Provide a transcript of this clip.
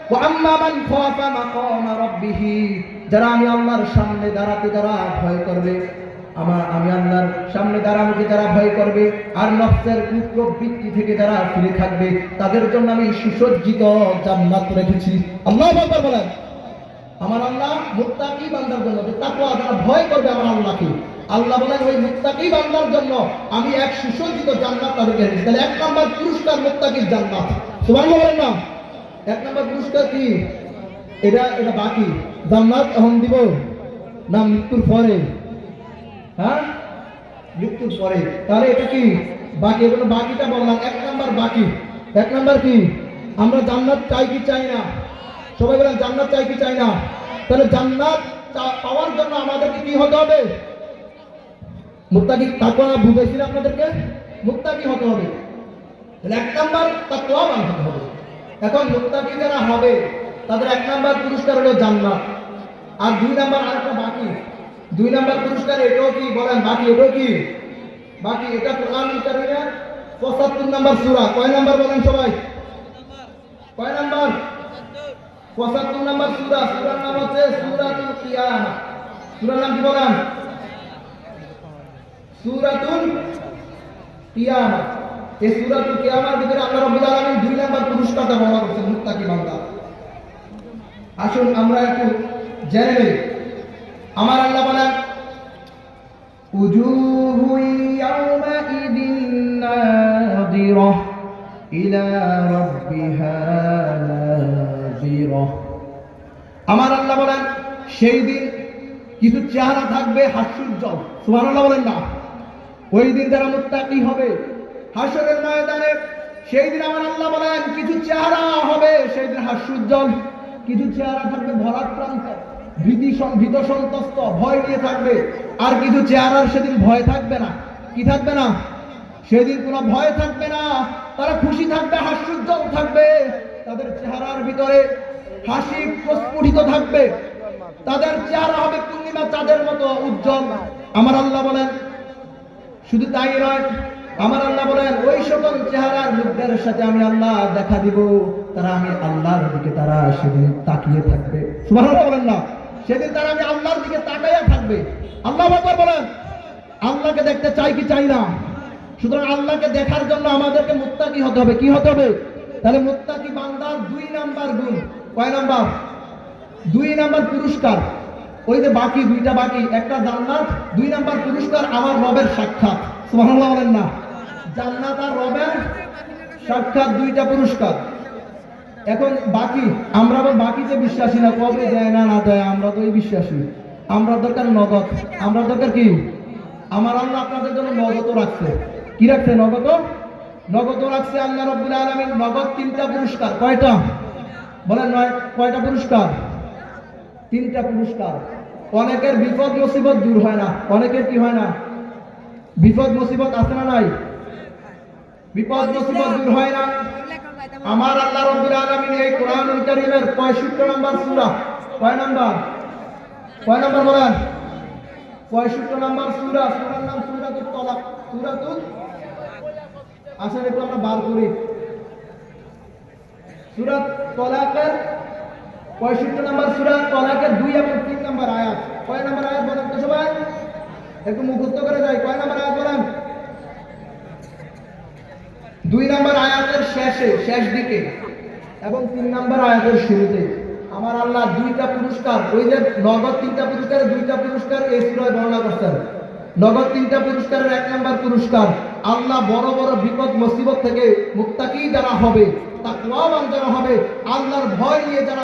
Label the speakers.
Speaker 1: ওয়া আম্মা মান খাফা মাকামা রাব্বিহি, যারা আমি আল্লাহর সামনে দাঁড়াতে যারা ভয় করবে, আমি আল্লাহর সামনে দাঁড়ানোকে যারা ভয় করবে আর নফসের কুপ্রবৃত্তি থেকে যারা ফিরে থাকবে, তাদের জন্য আমি সুসজ্জিত জান্নাত রেখেছি। আল্লাহু আকবার বলেন। আমার আল্লাহ মুত্তাকি বান্দার জন্য, যে তাকওয়া যারা ভয় করবে আমার আল্লাহকে, আল্লাহ বলেন ওই মুত্তাকি বান্দার জন্য আমি এক সুসজ্জিত জান্নাত তাদেরকে রেখেছি। তাহলে 1 নম্বর পুরস্কার মুত্তাকির জান্নাত। সুবহানাল্লাহ বলেন না? 1 নম্বর পুরস্কার কি? এটা বাকি জান্নাত এখন দিব না মৃত্যুর পরে? হ্যাঁ, মৃত্যুর পরে। তাহলে এটা কি বাকি? এগুলো বাকিটা বললাম। 1 নম্বর বাকি। 1 নম্বর কি? আমরা জান্নাত চাই কি চাই না? সবাই বলেন জান্নাত চাই কি চাই না? তাহলে জান্নাত পাওয়ার জন্য আমাদেরকে কি হতে হবে? মুত্তাকি। তাকওয়া বুঝাইছিল আপনাদেরকে, মুত্তাকি হতে হবে। তাহলে 1 নম্বর তাকওয়াবান হতে হবে। এখন মুত্তাকি যারা হবে তাদের 1 নম্বর পুরস্কার হলো জান্নাত। আর 2 নম্বর আরেকটা বাকি। 2 নম্বর পুরস্কার এটাও কি বলেন? বাকি। এটাও কি বাকি? এটা কোরআনুল কারীমের 75 নম্বর সূরা। কয় নম্বর বলেন সবাই? কয় নম্বর? 75 নম্বর সূরা। সূরার নাম হচ্ছে সূরাতুল কিয়ামা। সূরার নাম কি বলেন? সূরাতুল কিয়ামা। এই সূরাতুল কিয়ামার ভিতরে আল্লাহ রাব্বুল আলামিন 2 নম্বর পুরস্কারটা বলা করেছেন মুত্তাকি বান্দা। আসুন আমরা একটু জেনে নেই। আমার আল্লাহ বলেন উজুহু ইয়াওমাইদিন নাযিরাহ ইলা রাব্বিহা নাযিরাহ। আমার আল্লাহ বলেন সেই দিন কিছু চেহারা থাকবে হাস্যোজ্জ্বল। সুবহানাল্লাহ বলেন না? ওই দিন যারা মুত্তাকি হবে হাসরের ময়দানে, সেই দিন আমার আল্লাহ বলেন কিছু চেহারা হবে সেই দিন হাস্যোজ্জ্বল, কিছু চেহারা থাকবে ভরাক্রান্ত, ভীত সন্ত্রস্ত, ভয় নিয়ে থাকবে। আর কিছু চেহারার সেদিন ভয় থাকবে না। কি থাকবে না? সেদিন কোনো ভয় থাকবে না, তারা খুশি থাকবে, হাস্যোজ্জ্বল থাকবে, তাদের চেহারার ভিতরে হাসি প্রস্ফুটিত থাকবে, তাদের চেহারা হবে পূর্ণিমা চাঁদের মতো উজ্জ্বল। আমার আল্লাহ বলেন শুধু তাই নয়, আমার আল্লাহ বলেন ওই সকল চেহারার লোকদের সাথে আমি আল্লাহ দেখা দিব, তারা আমি আল্লাহর দিকে তারা সেদিন তাকিয়ে থাকবে। সুবহানাল্লাহ বলেন না? সেদিন তারা আমি আল্লাহর দিকে তাকাইয়া থাকবে। আল্লাহু আকবার বলেন। আল্লাহকে দেখতে চাই কি চাই না? সুতরাং আল্লাহকে দেখার জন্য আমাদেরকে মুত্তাকি হতে হবে। কি হতে হবে? তাহলে মুত্তাকি বান্দার 2 নাম্বার গুণ। কয় নাম্বার? 2 নাম্বার পুরস্কার। ওই যে বাকি 2টা বাকি, একটা জান্নাত, 2 নাম্বার পুরস্কার আমার রবের সাক্ষাৎ। সুবহানাল্লাহ বলেন না? জান্নাত আর রবের সাক্ষাৎ, 2টা পুরস্কার। এখন বাকি, আমরা আবার বাকিতে বিশ্বাসী না, কবে দেয় না না দেয় আমরা তো এই বিশ্বাসী। আমরা দরকার নগদ। আমরা দরকার কি? আমার আল্লাহ আপনাদের জন্য নগদও রাখছে। কি রাখছে? নগদও রাখছে আল্লাহ রাব্বুল আলামিন। নগদ 3টা পুরস্কার। কয়টা বলেন? কয়টা পুরস্কার? 3টা পুরস্কার। অনেকের বিপদ মুসিবত দূর হয় না। অনেকের কি হয় না? বিপদ মুসিবত আছে না নাই? বিপদ মুসিবত দূর হয় না। আমার আল্লাহ রাব্বুল আলামিন এই কোরআনুল কারীমের 65 নম্বর সূরা। কয় নাম্বার? কয় নাম্বার বলেন? 65 নম্বর সূরা। সূরার নাম সূরাতুত তালাক। সূরাতুত, আসলে একটু আমরা বার করি। সূরা তালাকের 65 নম্বর সূরা তালাকের 2 এবং 3 নম্বর আয়াত। কয় নম্বর আয়াত বলেন তো সবাই? একটু মুখস্থ করে যাই। কয় নম্বর আয়াত বলেন? 2 নম্বর আয়াতের শেষ দিকে এবং 3 নম্বর আয়াতের শুরুতে আমার আল্লাহ 2টা পুরস্কার, ওই যে নগদ 3টা পুরস্কারের 2টা পুরস্কার এই সূরায় বর্ণনা করছেন। নগদ 3টা পুরস্কারের 1 নম্বর পুরস্কার আল্লাহ বড় বড় বিপদ মুসিবত থেকে মুত্তাকি যারা হবে, তাকওয়াবান যারা হবে, আল্লাহর ভয় নিয়ে যারা